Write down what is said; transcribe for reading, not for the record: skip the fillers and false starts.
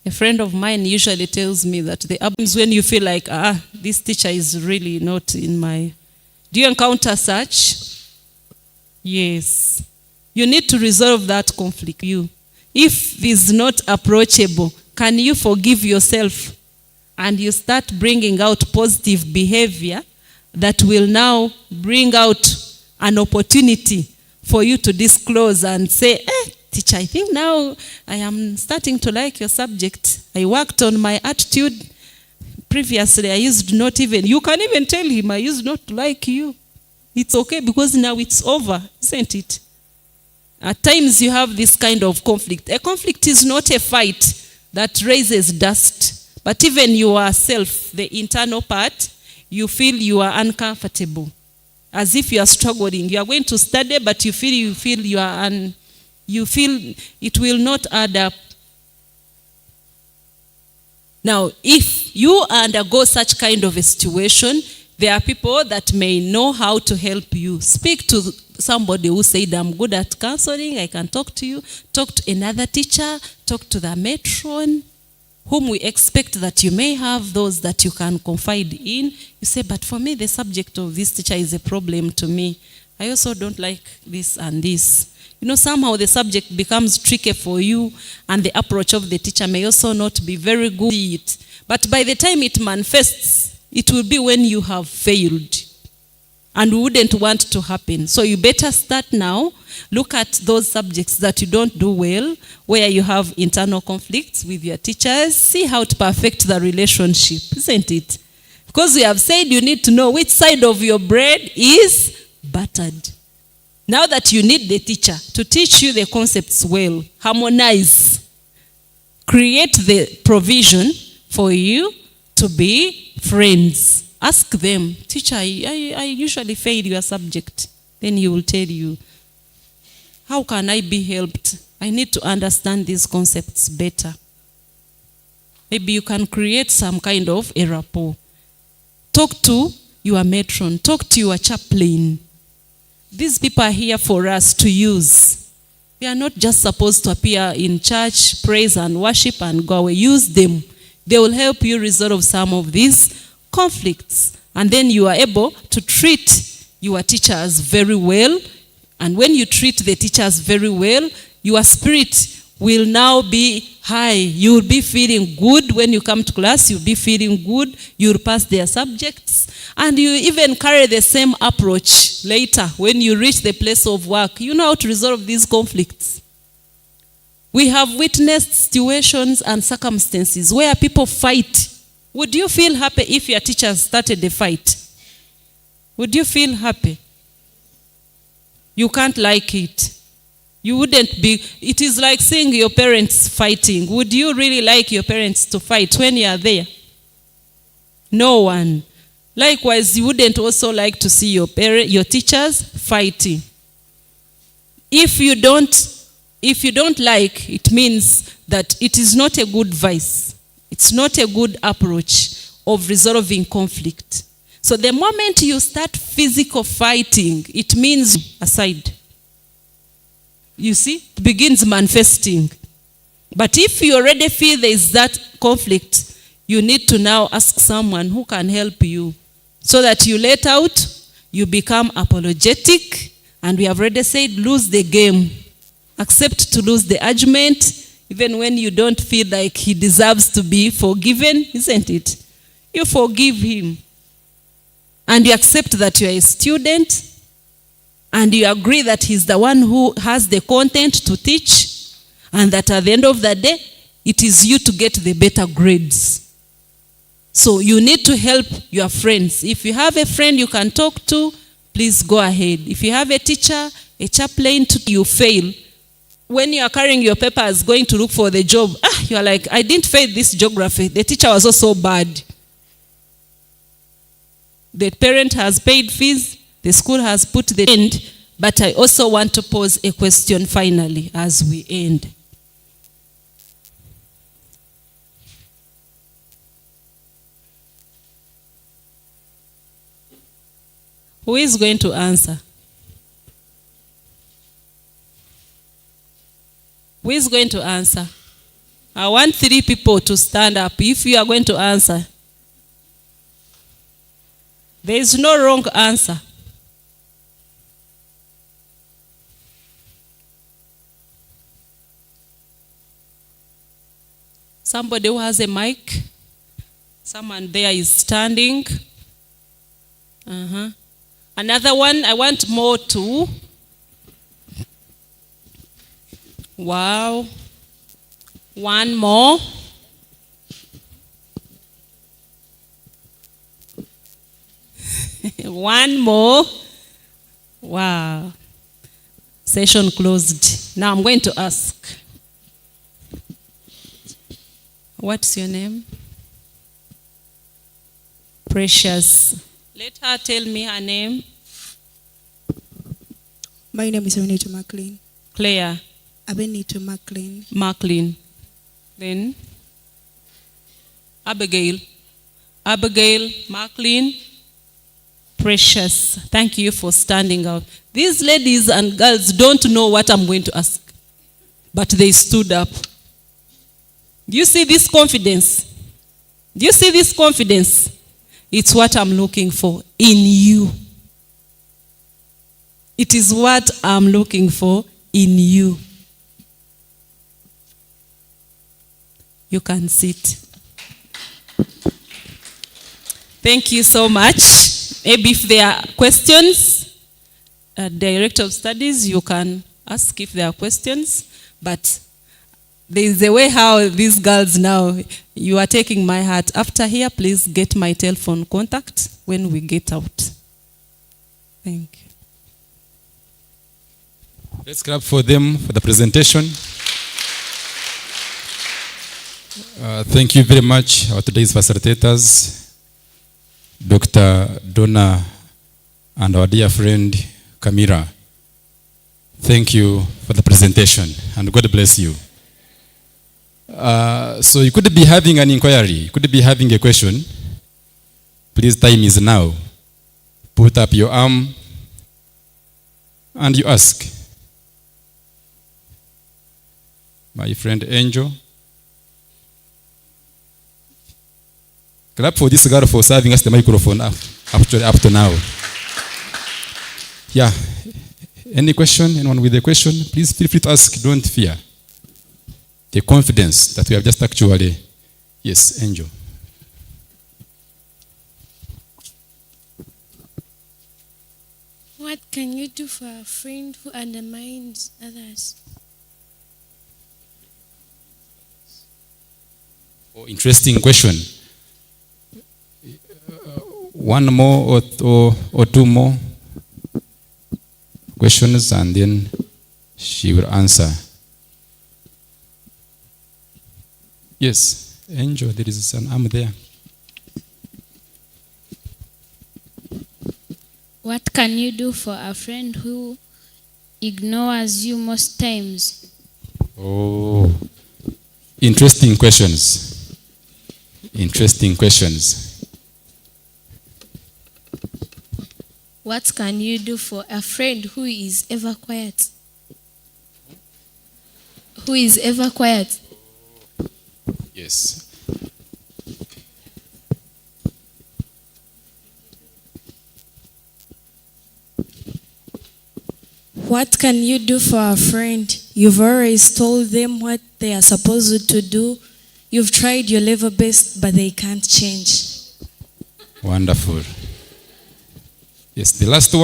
A friend of mine usually tells me that the times when you feel like, this teacher is really not in my... Do you encounter such? Yes. You need to resolve that conflict. If it's not approachable, can you forgive yourself? And you start bringing out positive behavior that will now bring out an opportunity for you to disclose and say, teacher, I think now I am starting to like your subject. I worked on my attitude. Previously, I used not even, you can even tell him, I used not to like you. It's okay because now it's over, isn't it? At times you have this kind of conflict. A conflict is not a fight that raises dust, but even yourself, the internal part, you feel you are uncomfortable, as if you are struggling. You are going to study, but you feel you feel it will not add up. Now, if you undergo such kind of a situation, there are people that may know how to help you. Speak to somebody who said, I'm good at counseling, I can talk to you. Talk to another teacher, talk to the matron, whom we expect that you may have those that you can confide in. You say, but for me, the subject of this teacher is a problem to me. I also don't like this and this. Somehow the subject becomes tricky for you, and the approach of the teacher may also not be very good. But by the time it manifests, it will be when you have failed. And we wouldn't want to happen. So you better start now. Look at those subjects that you don't do well, where you have internal conflicts with your teachers. See how to perfect the relationship, isn't it? Because we have said you need to know which side of your bread is buttered. Now that you need the teacher to teach you the concepts well, harmonize, create the provision for you to be friends. Ask them, teacher, I usually fail your subject. Then he will tell you, how can I be helped? I need to understand these concepts better. Maybe you can create some kind of a rapport. Talk to your matron. Talk to your chaplain. These people are here for us to use. We are not just supposed to appear in church, praise and worship and go away. Use them. They will help you resolve some of these conflicts. And then you are able to treat your teachers very well. And when you treat the teachers very well, your spirit will now be high. You will be feeling good when you come to class. You'll be feeling good. You'll pass their subjects. And you even carry the same approach later when you reach the place of work. You know how to resolve these conflicts. We have witnessed situations and circumstances where people fight. Would you feel happy if your teacher started a fight? Would you feel happy? You can't like it. You wouldn't be. It is like seeing your parents fighting. Would you really like your parents to fight when you are there? No one. Likewise, you wouldn't also like to see your teachers fighting. If you don't like, it means that it is not a good vice. It's not a good approach of resolving conflict. So the moment you start physical fighting, it means aside. You see, it begins manifesting. But if you already feel there is that conflict, you need to now ask someone who can help you so that you let out, you become apologetic, and we have already said lose the game. Accept to lose the argument, even when you don't feel like he deserves to be forgiven, isn't it? You forgive him. And you accept that you are a student, and you agree that he's the one who has the content to teach, and that at the end of the day, it is you to get the better grades. So you need to help your friends. If you have a friend you can talk to, please go ahead. If you have a teacher, a chaplain, you fail. When you are carrying your papers going to look for the job, you are like, I didn't fail this geography. The teacher was also bad. The parent has paid fees. The school has put the end. But I also want to pose a question finally as we end. Who is going to answer? Who is going to answer? I want 3 people to stand up if you are going to answer. There is no wrong answer. Somebody who has a mic. Someone there is standing. Another one, I want more too. Wow. One more. One more. Wow. Session closed. Now I'm going to ask. What's your name? Precious. Let her tell me her name. My name is Abenito McLean. Claire. Abenito McLean. McLean. Then Abigail. Abigail McLean. Precious. Thank you for standing out. These ladies and girls don't know what I'm going to ask, but they stood up. Do you see this confidence? Do you see this confidence? It's what I'm looking for in you. It is what I'm looking for in you. You can sit. Thank you so much. Maybe if there are questions, Director of Studies, you can ask if there are questions. But there is a way how these girls now, you are taking my heart. After here, please get my telephone contact when we get out. Thank you. Let's clap for them for the presentation. Thank you very much, our today's facilitators, Dr. Donna and our dear friend, Kamira. Thank you for the presentation, and God bless you. So you could be having an inquiry, you could be having a question. Please, time is now. Put up your arm and you ask. My friend Angel. Clap for this girl for serving us the microphone up to now. Yeah. Any question? Anyone with a question? Please feel free to ask. Don't fear. The confidence that we have just actually. Yes, Angel. What can you do for a friend who undermines others? Oh, interesting question. One more or two more questions, and then she will answer. Yes, Angel, there is an arm there. What can you do for a friend who ignores you most times? Oh, interesting questions. Interesting questions. What can you do for a friend who is ever quiet? Who is ever quiet? Yes. What can you do for a friend? You've always told them what they are supposed to do. You've tried your level best, but they can't change. Wonderful. Yes, the last one.